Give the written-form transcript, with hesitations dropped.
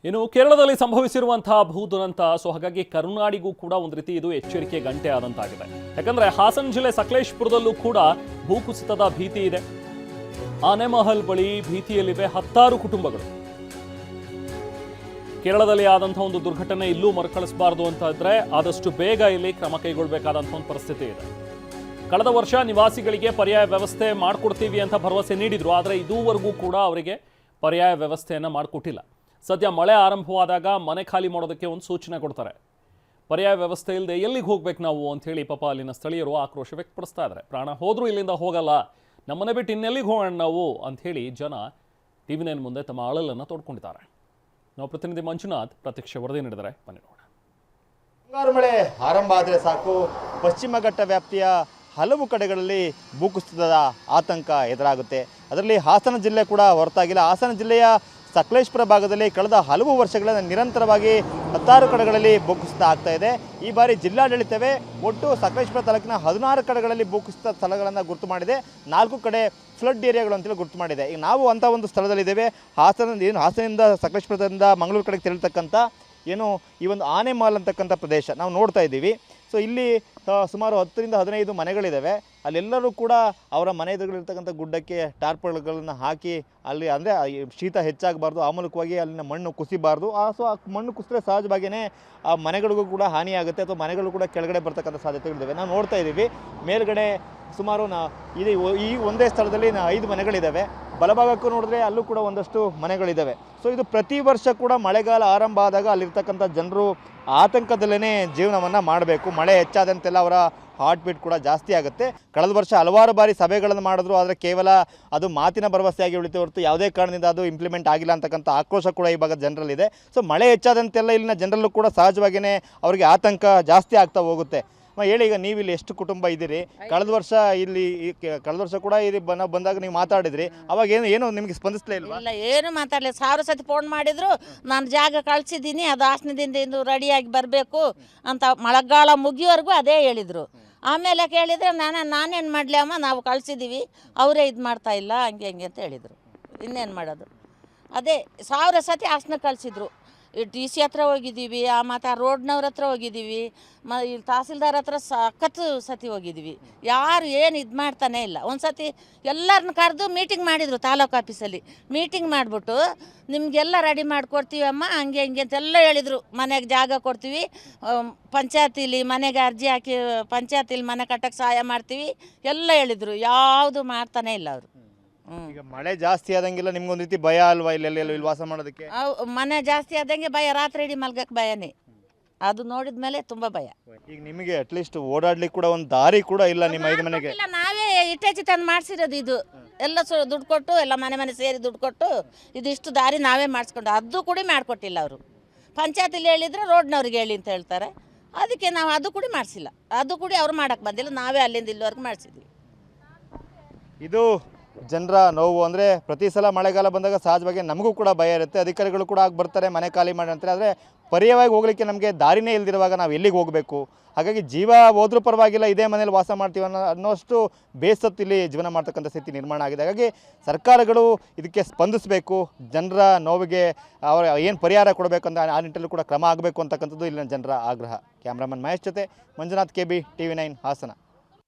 ಇನ್ನು ಕೇರಳದಲ್ಲಿ ಸಂಭವಿಸಿರುವಂತಹ ಭೂದುರಂತ ಹಾಗಾಗಿ ಕರುನಾಡಿಗೂ ಕೂಡ ಒಂದು ರೀತಿ ಇದು ಎಚ್ಚರಿಕೆ ಗಂಟೆ ಆದಂತಾಗಿದೆ. ಯಾಕಂದ್ರೆ ಹಾಸನ ಜಿಲ್ಲೆ ಸಕಲೇಶಪುರದಲ್ಲೂ ಕೂಡ ಭೂಕುಸಿತದ ಭೀತಿ ಇದೆ. ಆನೆಮಹಲ್ ಬಳಿ ಭೀತಿಯಲ್ಲಿವೆ 10 ಕುಟುಂಬಗಳು. ಕೇರಳದಲ್ಲಿ ಆದಂತಹ ಒಂದು ದುರ್ಘಟನೆ ಇಲ್ಲೂ ಮರುಕಳಿಸಬಾರದು ಅಂತ ಇದ್ರೆ ಆದಷ್ಟು ಬೇಗ ಇಲ್ಲಿ ಕ್ರಮ ಕೈಗೊಳ್ಳಬೇಕಾದಂತಹ ಒಂದು ಪರಿಸ್ಥಿತಿ ಇದೆ. ಕಳೆದ ವರ್ಷ ನಿವಾಸಿಗಳಿಗೆ ಪರ್ಯಾಯ ವ್ಯವಸ್ಥೆ ಮಾಡಿಕೊಡ್ತೀವಿ ಅಂತ ಭರವಸೆ ನೀಡಿದ್ರು. ಆದರೆ ಇದುವರೆಗೂ ಕೂಡ ಅವರಿಗೆ ಪರ್ಯಾಯ ವ್ಯವಸ್ಥೆಯನ್ನು ಮಾಡಿಕೊಟ್ಟಿಲ್ಲ. ಸದ್ಯ ಮಳೆ ಆರಂಭವಾದಾಗ ಮನೆ ಖಾಲಿ ಮಾಡೋದಕ್ಕೆ ಒಂದು ಸೂಚನೆ ಕೊಡ್ತಾರೆ. ಪರ್ಯಾಯ ವ್ಯವಸ್ಥೆ ಇಲ್ಲದೆ ಎಲ್ಲಿಗೆ ಹೋಗ್ಬೇಕು ನಾವು ಅಂಥೇಳಿ ಪಾಪ ಅಲ್ಲಿನ ಸ್ಥಳೀಯರು ಆಕ್ರೋಶ ವ್ಯಕ್ತಪಡಿಸ್ತಾ ಇದ್ದಾರೆ. ಪ್ರಾಣ ಹೋದ್ರೂ ಇಲ್ಲಿಂದ ಹೋಗಲ್ಲ, ನಮ್ಮನೆ ಬಿಟ್ಟು ಇನ್ನೆಲ್ಲಿಗೆ ಹೋಗೋಣ ನಾವು ಅಂಥೇಳಿ ಜನ TV9 ಮುಂದೆ ತಮ್ಮ ಅಳಲನ್ನು ತೋಡ್ಕೊಂಡಿದ್ದಾರೆ. ನಾವು ಪ್ರತಿನಿಧಿ ಮಂಜುನಾಥ್ ಪ್ರತ್ಯಕ್ಷ ವರದಿ ನೀಡಿದರೆ ಬನ್ನಿ ನೋಡೋಣ. ಮುಂಗಾರು ಮಳೆ ಆರಂಭ ಆದರೆ ಸಾಕು, ಪಶ್ಚಿಮ ಘಟ್ಟ ವ್ಯಾಪ್ತಿಯ ಹಲವು ಕಡೆಗಳಲ್ಲಿ ಭೂಕುಸಿತದ ಆತಂಕ ಎದುರಾಗುತ್ತೆ. ಅದರಲ್ಲಿ ಹಾಸನ ಜಿಲ್ಲೆ ಕೂಡ ಹೊರತಾಗಿಲ್ಲ. ಹಾಸನ ಜಿಲ್ಲೆಯ ಸಕಲೇಶಪುರ ಭಾಗದಲ್ಲಿ ಕಳೆದ ಹಲವು ವರ್ಷಗಳಿಂದ ನಿರಂತರವಾಗಿ 10 ಕಡೆಗಳಲ್ಲಿ ಭೂಕುಸಿತ ಆಗ್ತಾ ಇದೆ. ಈ ಬಾರಿ ಜಿಲ್ಲಾಡಳಿತವೇ ಒಟ್ಟು ಸಕಲೇಶಪುರ ತಾಲೂಕಿನ 16 ಕಡೆಗಳಲ್ಲಿ ಭೂಕುಸಿತ ಸ್ಥಳಗಳನ್ನು ಗುರುತು ಮಾಡಿದೆ. 4 ಕಡೆ ಫ್ಲಡ್ ಏರಿಯಾಗಳು ಅಂತೇಳಿ ಗುರುತು ಮಾಡಿದೆ. ಈಗ ನಾವು ಅಂಥ ಒಂದು ಸ್ಥಳದಲ್ಲಿದ್ದೇವೆ. ಹಾಸನದಿಂದ ಸಕಲೇಶಪುರದಿಂದ ಮಂಗಳೂರು ಕಡೆಗೆ ತೆರಳತಕ್ಕಂಥ ಏನು ಈ ಒಂದು ಆನೆಮಹಲ್ ಅಂತಕ್ಕಂಥ ಪ್ರದೇಶ ನಾವು ನೋಡ್ತಾ ಇದ್ದೀವಿ. ಸೊ ಇಲ್ಲಿ ಸುಮಾರು 10 ರಿಂದ 15 ಮನೆಗಳಿದ್ದಾವೆ. ಅಲ್ಲೆಲ್ಲರೂ ಕೂಡ ಅವರ ಮನೆ ಎದುರುಗಳಿರ್ತಕ್ಕಂಥ ಗುಡ್ಡಕ್ಕೆ ಟಾರ್ಪಲ್ಗಳನ್ನು ಹಾಕಿ ಅಲ್ಲಿ ಅಂದರೆ ಶೀತ ಹೆಚ್ಚಾಗಬಾರ್ದು, ಆ ಮೂಲಕವಾಗಿ ಅಲ್ಲಿನ ಮಣ್ಣು ಕುಸಿಬಾರ್ದು. ಸೊ ಆ ಮಣ್ಣು ಕುಸಿದ್ರೆ ಸಹಜವಾಗಿಯೇ ಆ ಮನೆಗಳಿಗೂ ಕೂಡ ಹಾನಿಯಾಗುತ್ತೆ ಅಥವಾ ಮನೆಗಳು ಕೂಡ ಕೆಳಗಡೆ ಬರ್ತಕ್ಕಂಥ ಸಾಧ್ಯತೆಗಳಿದ್ದಾವೆ. ನಾವು ನೋಡ್ತಾ ಇದ್ದೀವಿ ಮೇಲ್ಗಡೆ ಸುಮಾರು ಈ ಒಂದೇ ಸ್ಥಳದಲ್ಲಿ 5 ಮನೆಗಳಿದ್ದಾವೆ. ಬಲಭಾಗಕ್ಕೂ ನೋಡಿದ್ರೆ ಅಲ್ಲೂ ಕೂಡ ಒಂದಷ್ಟು ಮನೆಗಳಿದ್ದಾವೆ. ಸೊ ಇದು ಪ್ರತಿ ವರ್ಷ ಕೂಡ ಮಳೆಗಾಲ ಆರಂಭ ಆದಾಗ ಅಲ್ಲಿರ್ತಕ್ಕಂಥ ಜನರು ಆತಂಕದಲ್ಲೇ ಜೀವನವನ್ನು ಮಾಡಬೇಕು. ಮಳೆ ಹೆಚ್ಚಾದಂತೆಲ್ಲ ಅವರ ಹಾರ್ಟ್ ಬೀಟ್ ಕೂಡ ಜಾಸ್ತಿ ಆಗುತ್ತೆ. ಕಳೆದ ವರ್ಷ ಹಲವಾರು ಬಾರಿ ಸಭೆಗಳನ್ನು ಮಾಡಿದ್ರು, ಆದರೆ ಕೇವಲ ಅದು ಮಾತಿನ ಭರವಸೆಯಾಗಿ ಉಳಿತು ಹೊರತು ಯಾವುದೇ ಕಾರಣದಿಂದ ಅದು ಇಂಪ್ಲಿಮೆಂಟ್ ಆಗಿಲ್ಲ ಅಂತಕ್ಕಂಥ ಆಕ್ರೋಶ ಕೂಡ ಈ ಭಾಗದ ಜನರಲ್ಲಿದೆ. ಸೊ ಮಳೆ ಹೆಚ್ಚಾದಂತೆಲ್ಲ ಇಲ್ಲಿನ ಜನರಲ್ಲೂ ಕೂಡ ಸಹಜವಾಗಿಯೇ ಅವರಿಗೆ ಆತಂಕ ಜಾಸ್ತಿ ಆಗ್ತಾ ಹೋಗುತ್ತೆ. ಹೇಳಿ, ಈಗ ನೀವು ಇಲ್ಲಿ ಎಷ್ಟು ಕುಟುಂಬ ಇದ್ದೀರಿ? ಕಳೆದ ವರ್ಷ ಕೂಡ ಇಲ್ಲಿ ಬಂದಾಗ ನೀವು ಮಾತಾಡಿದ್ರಿ, ಅವಾಗ ಏನು ನಿಮಗೆ ಸ್ಪಂದಿಸಲೇ ಇಲ್ವಾ? ಇಲ್ಲ, ಏನು ಮಾತಾಡಲಿಲ್ಲ. 1000 ಸತಿ ಫೋನ್ ಮಾಡಿದ್ರು, ನಾನು ಜಾಗ ಕಳಿಸಿದ್ದೀನಿ, ಅದು ಹಾಸನದಿಂದ ಇಂದು ರೆಡಿಯಾಗಿ ಬರಬೇಕು ಅಂತ ಮಳೆಗಾಲ ಮುಗಿಯೋವರೆಗೂ ಅದೇ ಹೇಳಿದರು. ಆಮೇಲೆ ಕೇಳಿದರೆ ನಾನೇನು ಮಾಡಲಿ ಅಮ್ಮ, ನಾವು ಕಳಿಸಿದ್ದೀವಿ, ಅವರೇ ಇದು ಮಾಡ್ತಾ ಇಲ್ಲ, ಹಂಗೆ ಅಂತ ಹೇಳಿದರು. ಇನ್ನೇನು ಮಾಡೋದು? ಅದೇ 1000 ಸತಿ ಹಾಸನ ಕಳಿಸಿದ್ರು. DC ಹತ್ರ ಹೋಗಿದ್ದೀವಿ, ಮತ್ತು ಆ ರೋಡ್ನವ್ರ ಹತ್ರ ಹೋಗಿದ್ದೀವಿ, ಇಲ್ಲಿ ತಹಸೀಲ್ದಾರ್ ಹತ್ರ ಸಖತ್ತು ಸತಿ ಹೋಗಿದ್ದೀವಿ. ಯಾರು ಏನು ಇದು ಮಾಡ್ತಾನೆ ಇಲ್ಲ. ಒಂದು ಸತಿ ಎಲ್ಲರನ್ನ ಕರೆದು ಮೀಟಿಂಗ್ ಮಾಡಿದರು ತಾಲೂಕು ಆಫೀಸಲ್ಲಿ. ಮೀಟಿಂಗ್ ಮಾಡಿಬಿಟ್ಟು ನಿಮಗೆಲ್ಲ ರೆಡಿ ಮಾಡಿಕೊಡ್ತೀವಿ ಅಮ್ಮ, ಹಂಗೆ ಅಂತೆಲ್ಲ ಹೇಳಿದರು. ಮನೆಗೆ ಜಾಗ ಕೊಡ್ತೀವಿ, ಪಂಚಾಯತಿಲಿ ಮನೆಗೆ ಅರ್ಜಿ ಹಾಕಿ ಪಂಚಾಯತಿಲಿ ಮನೆ ಕಟ್ಟಕ್ಕೆ ಸಹಾಯ ಮಾಡ್ತೀವಿ ಎಲ್ಲ ಹೇಳಿದರು. ಯಾವುದು ಮಾಡ್ತಾನೆ ಇಲ್ಲ ಅವರು. ಈಗ ಮಳೆ ಜಾಸ್ತಿ ಆದಂಗೆಲ್ಲ ನಿಮ್ಗೊಂದು ರೀತಿ ಭಯ ಅಲ್ವಾ ಇಲ್ಲಿ ವಾಸ ಮಾಡೋದಕ್ಕೆ? ಮನೆ ಜಾಸ್ತಿ ಆದಂಗೆ ಭಯ, ರಾತ್ರಿ ಇಡೀ ಮಲ್ಗಕ್ಕೆ ಭಯನೇ. ಅದು ನೋಡಿದ ಮೇಲೆ ತುಂಬ ಭಯ. ಈಗ ನಿಮಗೆ ಅಟ್ಲೀಸ್ಟ್ ಓಡಾಡ್ಲಿಕ್ಕೆ ಕೂಡ ಒಂದು ದಾರಿ ಕೂಡ ಇಲ್ಲ ನಿಮ್ಮ 5 ಮನೆಗೆ? ಇಲ್ಲ, ನಾವೇ ಇಟ್ಟೇಚಿ ತಂದು ಮಾಡಿಸಿರೋದು. ಇದು ಎಲ್ಲ ದುಡ್ಡು ಕೊಟ್ಟು ಎಲ್ಲ ಮನೆ ಸೇರಿ ದುಡ್ಡು ಕೊಟ್ಟು ಇದಿಷ್ಟು ದಾರಿ ನಾವೇ ಮಾಡಿಸ್ಕೊಂಡು, ಅದು ಕೂಡ ಮಾಡಿಕೊಟ್ಟಿಲ್ಲ ಅವರು. ಪಂಚಾಯತಿಲಿ ಹೇಳಿದರೆ ರೋಡ್ನವ್ರಿಗೆ ಹೇಳಿ ಅಂತ ಹೇಳ್ತಾರೆ. ಅದಕ್ಕೆ ನಾವು ಅದು ಕೂಡ ಮಾಡಿಸಿಲ್ಲ. ಅದು ಕೂಡ ಅವ್ರು ಮಾಡೋಕ್ಕೆ ಬಂದಿಲ್ಲ, ನಾವೇ ಅಲ್ಲಿಂದ ಇಲ್ಲಿವರೆಗೂ ಮಾಡಿಸಿದ್ವಿ. ಇದು ಜನರ ನೋವು. ಅಂದರೆ ಪ್ರತಿ ಸಲ ಮಳೆಗಾಲ ಬಂದಾಗ ಸಹಜವಾಗಿ ನಮಗೂ ಕೂಡ ಭಯ ಇರುತ್ತೆ. ಅಧಿಕಾರಿಗಳು ಕೂಡ ಬರ್ತಾರೆ, ಮನೆ ಖಾಲಿ ಮಾಡಿ ಅಂತಾರೆ. ಆದರೆ ಪರ್ಯಾಯವಾಗಿ ಹೋಗಲಿಕ್ಕೆ ನಮಗೆ ದಾರಿನೇ ಇಲ್ದಿರುವಾಗ ನಾವು ಎಲ್ಲಿಗೆ ಹೋಗಬೇಕು? ಹಾಗಾಗಿ ಜೀವ ಹೋದ್ರೂ ಪರವಾಗಿಲ್ಲ, ಇದೇ ಮನೇಲಿ ವಾಸ ಮಾಡ್ತೀವಿ ಅನ್ನೋಷ್ಟು ಬೇಸತ್ತು ಇಲ್ಲಿ ಜೀವನ ಮಾಡ್ತಕ್ಕಂಥ ಸ್ಥಿತಿ ನಿರ್ಮಾಣ ಆಗಿದೆ. ಹಾಗಾಗಿ ಸರ್ಕಾರಗಳು ಇದಕ್ಕೆ ಸ್ಪಂದಿಸಬೇಕು. ಜನರ ನೋವಿಗೆ ಅವರ ಏನು ಪರಿಹಾರ ಕೊಡಬೇಕಂತ ಆ ನಿಟ್ಟಿನಲ್ಲಿ ಕೂಡ ಕ್ರಮ ಆಗಬೇಕು ಅಂತಕ್ಕಂಥದ್ದು ಇಲ್ಲಿನ ಜನರ ಆಗ್ರಹ. ಕ್ಯಾಮ್ರಾಮನ್ ಮಹೇಶ್ ಜೊತೆ ಮಂಜುನಾಥ್, KB, TV9 ಹಾಸನ.